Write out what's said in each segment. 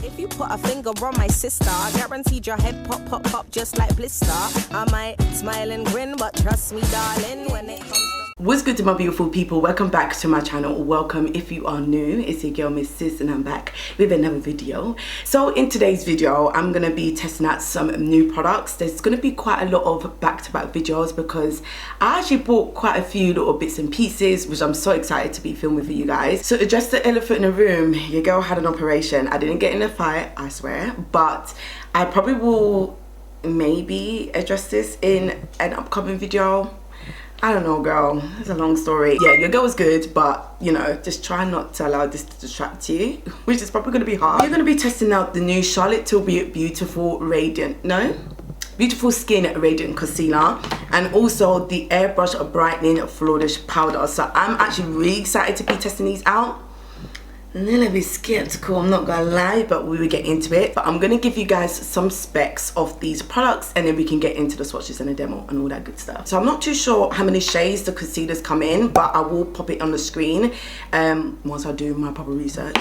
If you put a finger on my sister, guaranteed your head pop, pop, pop just like blister. I might smile and grin, but trust me, darling, when it comes to... What's good to my beautiful people? Welcome back to my channel. Welcome if you are new. It's your girl Miss Sis and I'm back with another video. So in today's video I'm gonna be testing out some new products. There's gonna be quite a lot of back-to-back videos because I actually bought quite a few little bits and pieces which I'm so excited to be filming for you guys. So to address the elephant in the room, your girl had an operation. I didn't get in a fight, I swear, but I probably will maybe address this in an upcoming video. I don't know, girl, it's a long story. Yeah, your girl was good, but you know, just try not to allow this to distract you, which is probably gonna be hard. You're gonna be testing out the new Charlotte Tilbury Beautiful Skin Radiant Concealer and also the Airbrush Brightening Flawless Powder. So I'm actually really excited to be testing these out. A little bit skeptical, I'm not gonna lie, but we will get into it. But I'm gonna give you guys some specs of these products and then we can get into the swatches and the demo and all that good stuff. So I'm not too sure how many shades the concealers come in, but I will pop it on the screen once I do my proper research.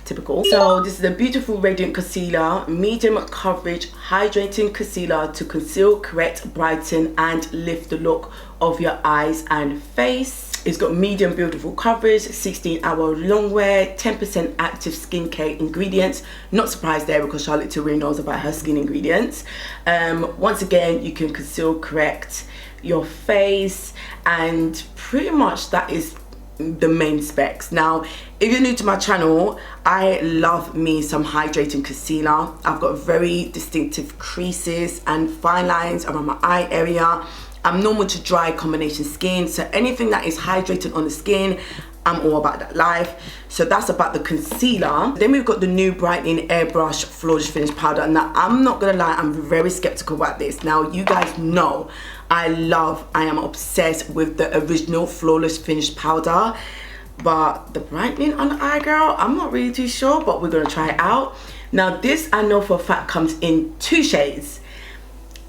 Typical. So this is a Beautiful Radiant Concealer, medium coverage, hydrating concealer to conceal, correct, brighten and lift the look of your eyes and face. It's got medium buildable coverage, 16-hour long wear, 10% active skincare ingredients. Not surprised there because Charlotte Tilbury knows about her skin ingredients. Once again, you can conceal, correct your face, and pretty much that is the main specs. Now, if you're new to my channel, I love me some hydrating concealer. I've got very distinctive creases and fine lines around my eye area. I'm normal to dry combination skin, so anything that is hydrated on the skin, I'm all about that life. So that's about the concealer. Then we've got the new Brightening Airbrush Flawless Finish Powder. Now, I'm not gonna lie, I'm very skeptical about this. Now, you guys know I am obsessed with the original Flawless Finish Powder, but the brightening on the eye, girl, I'm not really too sure, but we're gonna try it out. Now, this I know for a fact comes in 2 shades.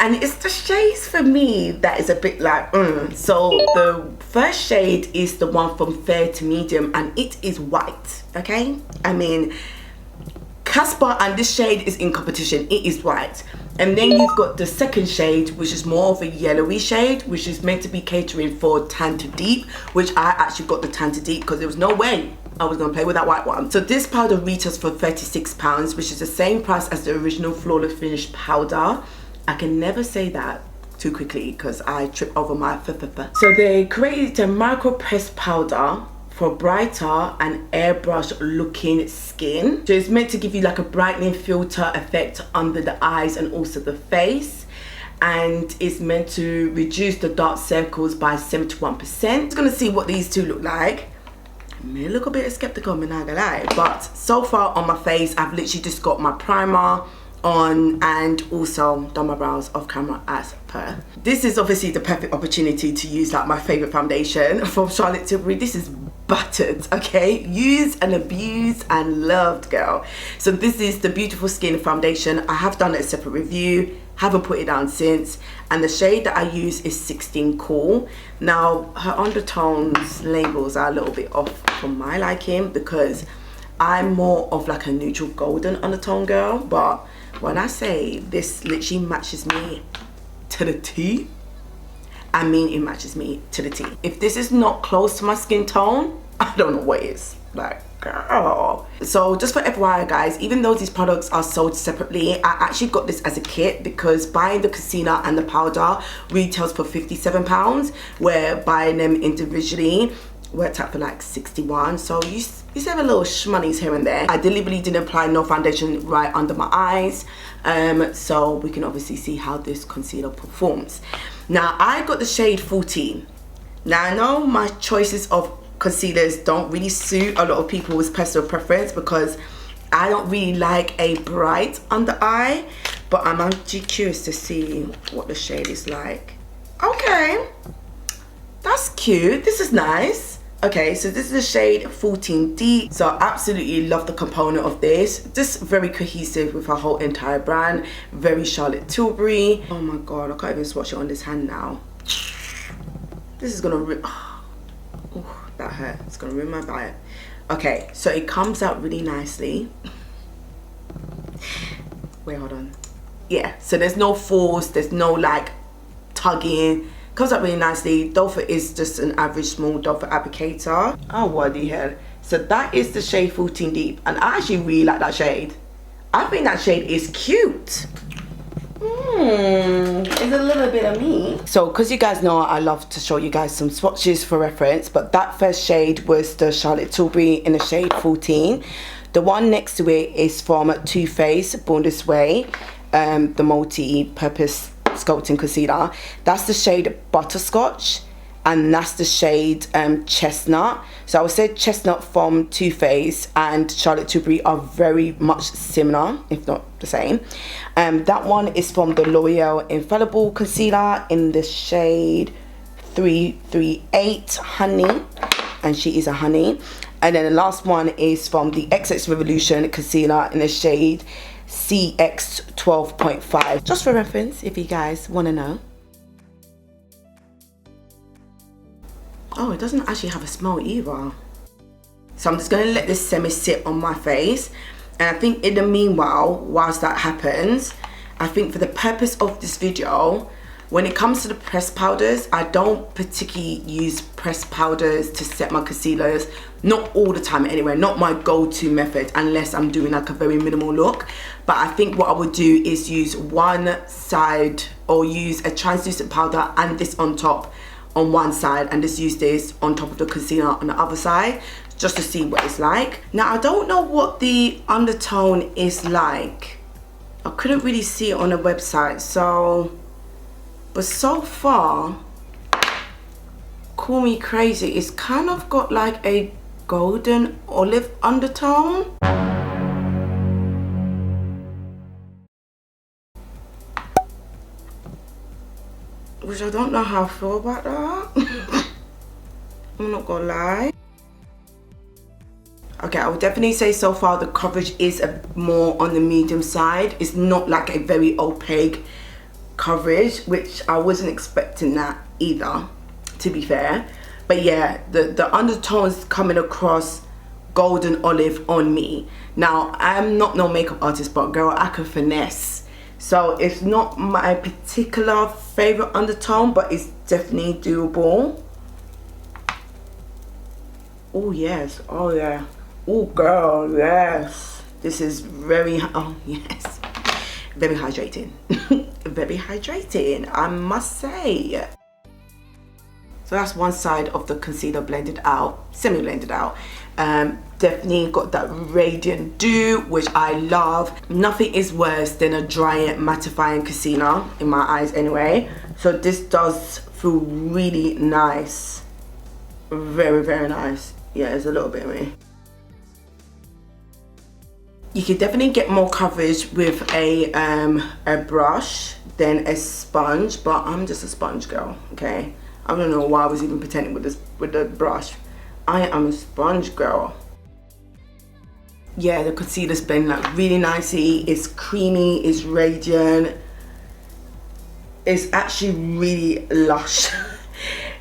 And it's the shades for me that is a bit like, So the first shade is the one from fair to medium and it is white, okay? I mean, Casper and this shade is in competition, it is white. And then you've got the second shade, which is more of a yellowy shade, which is meant to be catering for tan to deep, which I actually got the tan to deep because there was no way I was gonna play with that white one. So this powder retails for £36, which is the same price as the original Flawless Finish powder. I can never say that too quickly because I trip over my So they created a micro pressed powder for brighter and airbrush looking skin. So it's meant to give you like a brightening filter effect under the eyes and also the face. And it's meant to reduce the dark circles by 71%. Just gonna see what these two look like. I'm a little bit skeptical, I'm not gonna lie. But so far on my face, I've literally just got my primer on and also done my brows off camera as per. This is obviously the perfect opportunity to use like my favorite foundation from Charlotte Tilbury. This is buttered, okay? Used and abused and loved, girl. So this is the Beautiful Skin foundation. I have done a separate review, haven't put it down since, and the shade that I use is 16 Cool. Now her undertones labels are a little bit off from my liking because I'm more of like a neutral golden undertone girl, but when I say this literally matches me to the T, I mean it matches me to the T. If this is not close to my skin tone, I don't know what is. Like, girl. So just for FYI guys, even though these products are sold separately, I actually got this as a kit because buying the concealer and the powder retails for £57, where buying them individually worked out for like 61. So you save a little shmoney's here and there. I deliberately didn't apply no foundation right under my eyes, so we can obviously see how this concealer performs. Now I got the shade 14. Now I know my choices of concealers don't really suit a lot of people's personal preference because I don't really like a bright under eye, but I'm actually curious to see what the shade is like. Okay, that's cute, this is nice. Okay, so this is the shade 14D. So I absolutely love the component of this. Just very cohesive with her whole entire brand. Very Charlotte Tilbury. Oh my god, I can't even swatch it on this hand now. This is gonna rip. Oh, that hurt. It's gonna ruin my bite. Okay, so it comes out really nicely. Wait, hold on. Yeah, so there's no force, there's no like tugging. Comes up really nicely. Doe foot is just an average small doe foot applicator. Oh, what the hell. So that is the shade 14 Deep, and I actually really like that shade. I think that shade is cute. It's a little bit of me. So because you guys know I love to show you guys some swatches for reference, but that first shade was the Charlotte Tilbury in the shade 14. The one next to it is from Too Faced, Born This Way, the multi-purpose sculpting concealer. That's the shade Butterscotch, and that's the shade Chestnut. So I would say Chestnut from Too Faced and Charlotte Tilbury are very much similar, if not the same. That one is from the L'Oreal Infallible Concealer in the shade 338 Honey, and she is a honey. And then the last one is from the XX Revolution Concealer in the shade CX 12.5. Just for reference, if you guys want to know. Oh, it doesn't actually have a smell either. So I'm just going to let this semi sit on my face. And I think in the meanwhile, whilst that happens, I think for the purpose of this video, when it comes to the pressed powders, I don't particularly use pressed powders to set my concealers. Not all the time anyway, not my go-to method unless I'm doing like a very minimal look. But I think what I would do is use one side, or use a translucent powder and this on top on one side, and just use this on top of the concealer on the other side, just to see what it's like. Now I don't know what the undertone is like. I couldn't really see it on the website, but so far, call me crazy, it's kind of got like a golden olive undertone. Which I don't know how I feel about that. I'm not gonna lie. Okay, I would definitely say so far the coverage is more on the medium side. It's not like a very opaque coverage, which I wasn't expecting that either, to be fair. But yeah, the undertones coming across golden olive on me. Now, I'm not no makeup artist, but girl, I can finesse. So it's not my particular favorite undertone, but it's definitely doable. Oh yes, oh yeah. Oh girl, yes. This is very, oh yes. Very hydrating. Very hydrating, I must say. So that's one side of the concealer blended out, semi-blended out. Definitely got that radiant dew, which I love. Nothing is worse than a dry mattifying concealer, in my eyes anyway. So this does feel really nice. Very, very nice. Yeah, it's a little bit of me. You can definitely get more coverage with a brush than a sponge, but I'm just a sponge girl, okay? I don't know why I was even pretending with the brush. I am a sponge girl. Yeah, the concealer's blending like really nicely. It's creamy, it's radiant. It's actually really lush.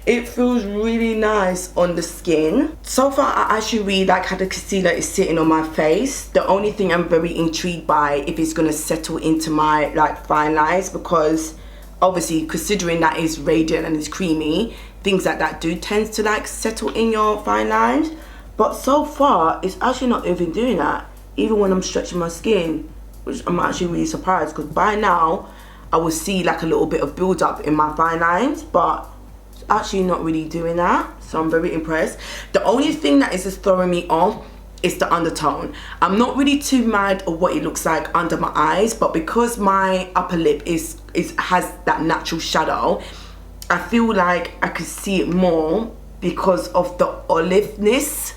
It feels really nice on the skin. So far, I actually really like how the concealer is sitting on my face. The only thing I'm very intrigued by if it's gonna settle into my like fine lines, because obviously considering that is radiant and it's creamy, things like that do tend to like settle in your fine lines. But so far, it's actually not even doing that, even when I'm stretching my skin, which I'm actually really surprised, because by now, I will see like a little bit of build up in my fine lines, but it's actually not really doing that. So I'm very impressed. The only thing that is just throwing me off is the undertone. I'm not really too mad at what it looks like under my eyes, but because my upper lip has that natural shadow, I feel like I could see it more because of the oliveness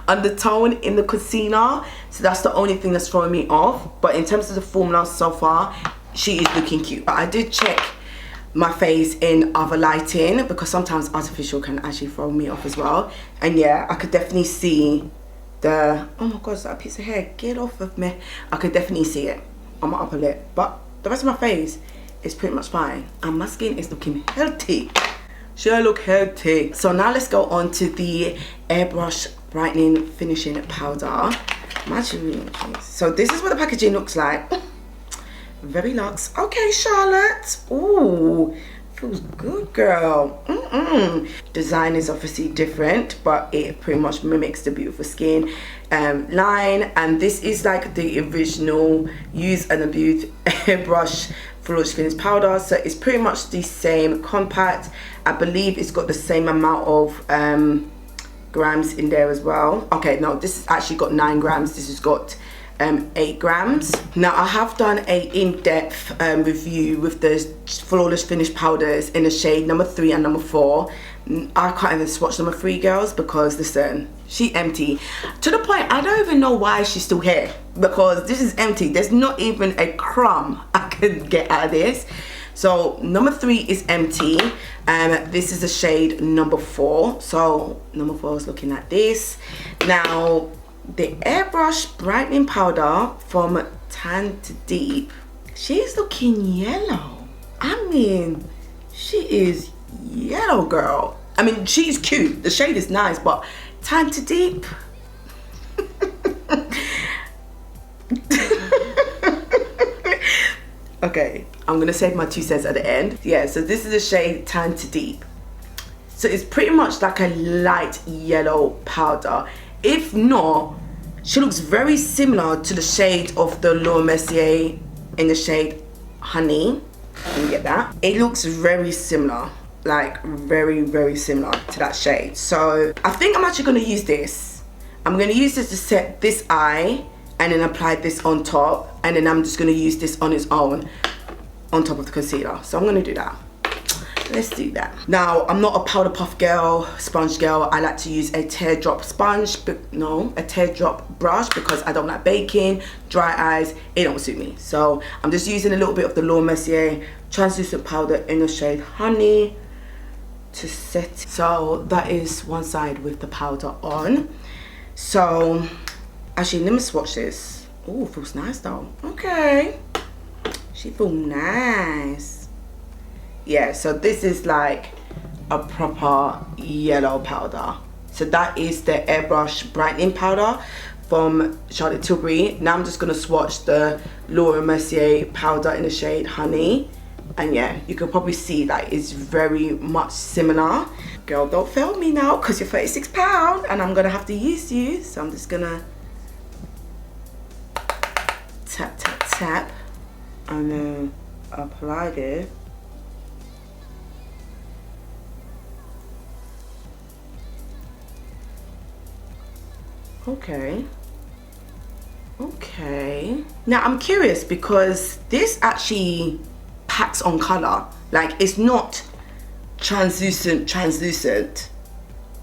undertone in the concealer. So that's the only thing that's throwing me off. But in terms of the formula so far, she is looking cute. I did check my face in other lighting, because sometimes artificial can actually throw me off as well. And yeah, I could definitely see the, oh my god, that piece of hair, get off of me. I could definitely see it on my upper lip, but the rest of my face is pretty much fine, and my skin is looking healthy. She look healthy. So now let's go on to the Airbrush Brightening Finishing Powder. I'm actually really curious. So this is what the packaging looks like. very luxe. Okay, Charlotte. Ooh, feels good, girl. Design is obviously different, but it pretty much mimics the Beautiful Skin line. And this is like the original Use and Abuse Airbrush Flawless Finish Powder. So it's pretty much the same compact. I believe it's got the same amount of grams in there as well. Okay, no, this has actually got 9 grams. This has got 8 grams. Now I have done a in-depth review with the Flawless Finish powders in the shade number 3 and number 4. I can't even swatch number 3, girls, because listen, she empty to the point I don't even know why she's still here, because this is empty. There's not even a crumb I could get out of this. So number 3 is empty. This is the shade number 4. So number 4 is looking at this. Now the Airbrush Brightening Powder from Tan to Deep, she's looking yellow. I mean, she is yellow, girl. I mean, she's cute. The shade is nice, but Tan to Deep. Okay, I'm gonna save my 2 cents at the end. Yeah, so this is the shade Tan to Deep. So it's pretty much like a light yellow powder. If not, she looks very similar to the shade of the Mercier in the shade Honey. Let me get that. It looks very similar, like very similar to that shade. So I think I'm actually gonna use this. I'm gonna use this to set this eye and then apply this on top, and then I'm just gonna use this on its own on top of the concealer. So I'm gonna do that. Let's do that. Now, I'm not a powder puff girl, sponge girl. I like to use a teardrop sponge, but no, a teardrop brush, because I don't like baking, dry eyes, it don't suit me. So I'm just using a little bit of the Mercier translucent powder in the shade Honey to set it. So that is one side with the powder on. So actually, let me swatch this. Oh, feels nice though. Okay, she feels nice. Yeah, so this is like a proper yellow powder. So that is the Airbrush Brightening Powder from Charlotte Tilbury. Now I'm just gonna swatch the Mercier powder in the shade Honey. And yeah, you can probably see that it's very much similar. Girl, don't fail me now, because you're £36 and I'm gonna have to use you. So I'm just gonna tap, tap, tap, and then apply it. Okay. Now I'm curious, because this actually packs on color. Like, it's not translucent.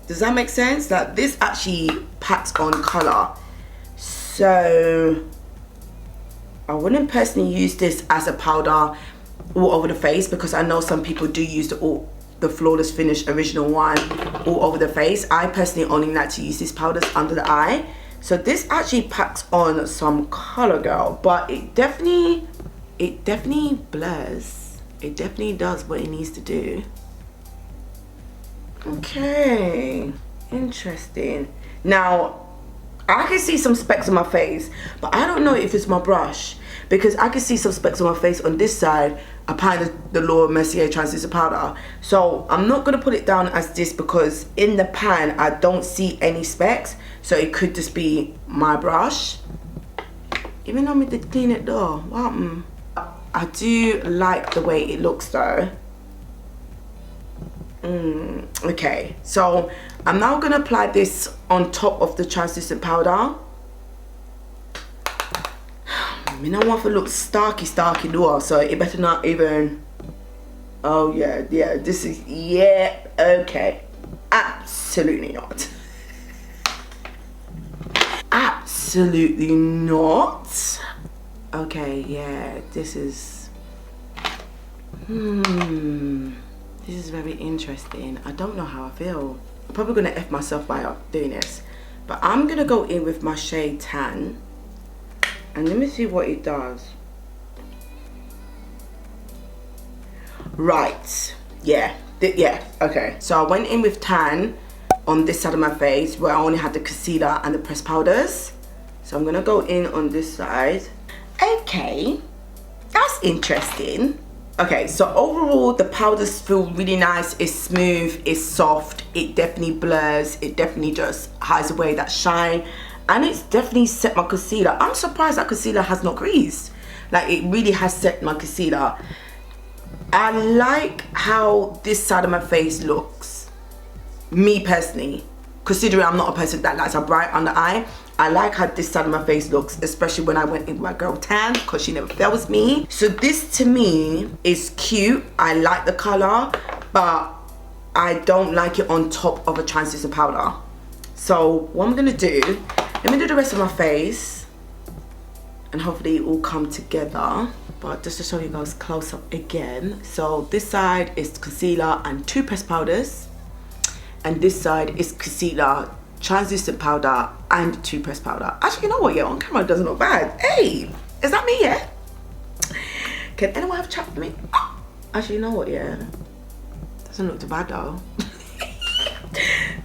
Does that make sense? Like, this actually packs on color. So I wouldn't personally use this as a powder all over the face, because I know some people do use the Flawless Finish original one all over the face. I personally only like to use these powders under the eye. So this actually packs on some color, girl, but it definitely blurs. It definitely does what it needs to do. Okay, interesting. Now I can see some specks on my face, but I don't know if it's my brush, because I can see some specks on my face on this side applying the Mercier translucent powder. So I'm not gonna put it down as this, because in the pan I don't see any specks, so it could just be my brush. Even though I did clean it though. What? I do like the way it looks though. Okay, so I'm now gonna apply this on top of the translucent powder. I mean, I want to look starky though, so it better not even. Oh yeah, this is, yeah, okay, absolutely not. Absolutely not. Okay, yeah, this is this is very interesting. I don't know how I feel. I'm probably gonna F myself by doing this, but I'm gonna go in with my shade Tan, and let me see what it does. Right, yeah, okay. So I went in with Tan on this side of my face, where I only had the concealer and the pressed powders. So I'm gonna go in on this side. Okay, that's interesting. Okay, so overall the powders feel really nice. It's smooth, it's soft, it definitely blurs, it definitely just hides away that shine, and it's definitely set my concealer. I'm surprised that concealer has not creased. Like, it really has set my concealer. I like how this side of my face looks, me personally, considering I'm not a person that likes a bright under eye. I like how this side of my face looks, especially when I went in my girl tan, because she never fails me. So this to me is cute. I like the color, but I don't like it on top of a translucent powder. So what I'm gonna do, let me do the rest of my face, and hopefully it will come together. But just to show you guys close up again, so this side is concealer and 2 pressed powders, and this side is concealer, translucent powder, and 2 pressed powder. Actually, you know what, yeah, on camera it doesn't look bad. Hey, is that me, yeah? Can anyone have a chat with me? Oh, actually, you know what, yeah, doesn't look too bad though.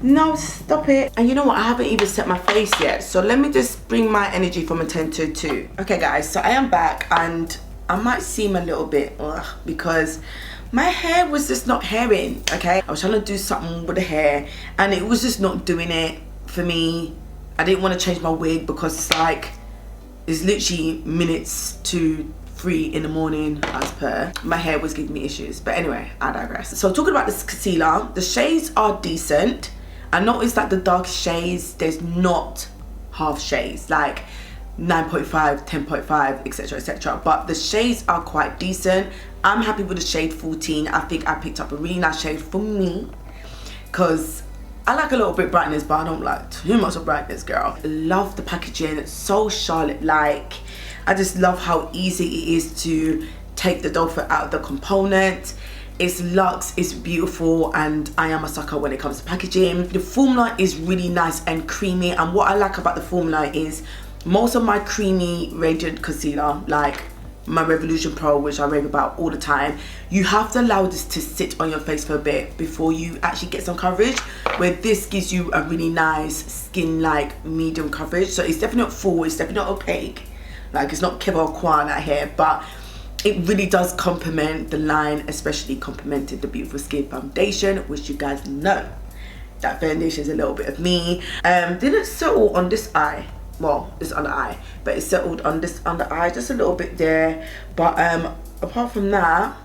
No, stop it. And you know what, I haven't even set my face yet, so let me just bring my energy from a 10 to a 2. Okay guys, so I am back, and I might seem a little bit because my hair was just not hairing. Okay, I was trying to do something with the hair and it was just not doing it for me. I didn't want to change my wig because it's like, it's literally minutes to 3 in the morning as per. My hair was giving me issues, but anyway, I digress. So talking about this concealer, the shades are decent. I noticed that the dark shades, there's not half shades, like 9.5, 10.5, etc, etc, but the shades are quite decent. I'm happy with the shade 14. I think I picked up a really nice shade for me, because I like a little bit brightness, but I don't like too much of brightness, girl. Love the packaging, it's so Charlotte-like. I just love how easy it is to take the doe foot out of the component. It's luxe, it's beautiful, and I am a sucker when it comes to packaging. The formula is really nice and creamy, and what I like about the formula is most of my creamy radiant concealer, like my Revolution Pro, which I rave about all the time, you have to allow this to sit on your face for a bit before you actually get some coverage, where this gives you a really nice skin-like medium coverage. So it's definitely not full, it's definitely not opaque, like it's not Kevlar Kwan out here, but it really does complement the line, especially complemented the Beautiful Skin foundation, which you guys know that foundation is a little bit of me. Didn't settle on this eye, well, it's under eye, but it settled on this under eye just a little bit there. But apart from that,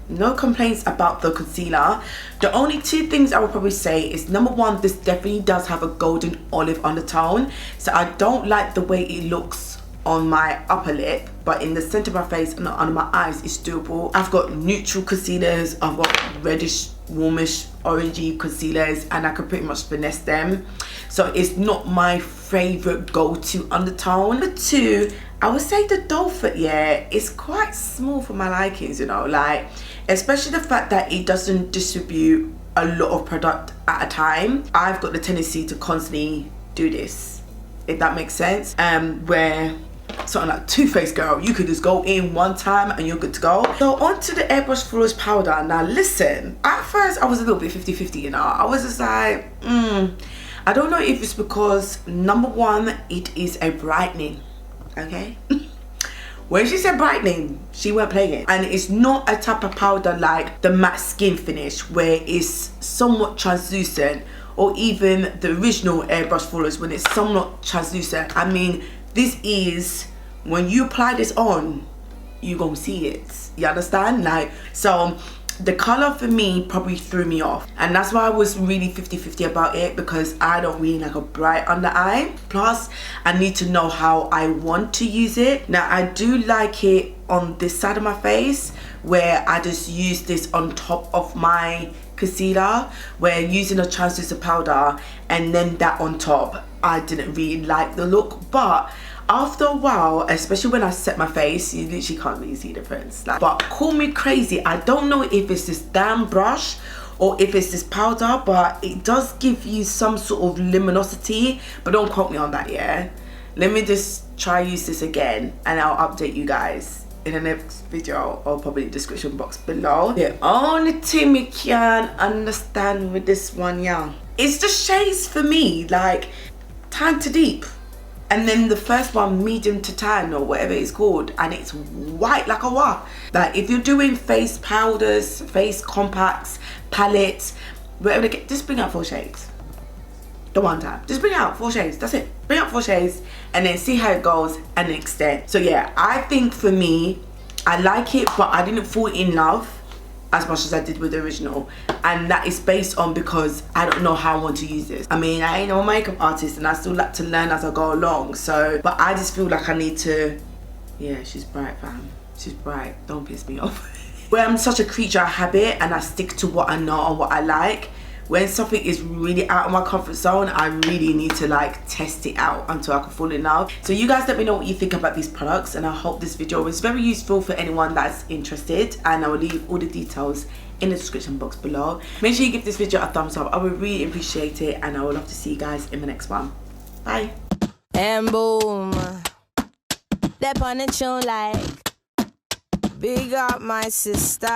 no complaints about the concealer. The only 2 things I would probably say is, number 1, this definitely does have a golden olive undertone, so I don't like the way it looks on my upper lip, but in the center of my face and under my eyes it's doable. I've got neutral concealers, I've got reddish, warmish, orangey concealers, and I can pretty much finesse them, so it's not my favorite go-to undertone. Number 2, I would say the doe foot, yeah, it's quite small for my likings, you know, like especially the fact that it doesn't distribute a lot of product at a time. I've got the tendency to constantly do this, if that makes sense, where something like Too Faced, girl, you could just go in one time and you're good to go. So onto the Airbrush Flawless Powder. Now listen, at first I was a little bit 50-50, you know. I was just like, I don't know if it's because, number 1, it is a brightening, okay? When she said brightening, she weren't playing. And it's not a type of powder like the matte skin finish where it's somewhat translucent, or even the original Airbrush Flawless when it's somewhat translucent. I mean, this is, when you apply this on, you gonna see it, you understand? Like, so the color for me probably threw me off, and that's why I was really 50-50 about it, because I don't really like a bright under eye. Plus I need to know how I want to use it. Now I do like it on this side of my face, where I just use this on top of my concealer, where using a translucent powder and then that on top, I didn't really like the look. But after a while, especially when I set my face, you literally can't really see the difference. Like, but call me crazy, I don't know if it's this damn brush or if it's this powder, but it does give you some sort of luminosity, but don't quote me on that, yeah? Let me just try use this again and I'll update you guys in the next video, or probably the description box below. The only thing me can understand with this one, yeah, it's the shades for me, like Time to Deep. And then the first one, medium to tan or whatever it's called, and it's white like a wah. Like if you're doing face powders, face compacts, palettes, whatever, just bring out 4 shades. The one time, just bring out 4 shades. That's it. Bring out 4 shades and then see how it goes and then extend. So yeah, I think for me, I like it, but I didn't fall in love as much as I did with the original, and that is based on because I don't know how I want to use this. I mean, I ain't no makeup artist and I still like to learn as I go along, so, but I just feel like I need to, yeah, she's bright, fam. She's bright, don't piss me off. Where I'm such a creature of habit and I stick to what I know and what I like, when something is really out of my comfort zone, I really need to like test it out until I can fall in love. So you guys let me know what you think about these products, and I hope this video was very useful for anyone that's interested, and I will leave all the details in the description box below. Make sure you give this video a thumbs up. I would really appreciate it, and I would love to see you guys in the next one. Bye. And boom, that on the tune like, big up my sister.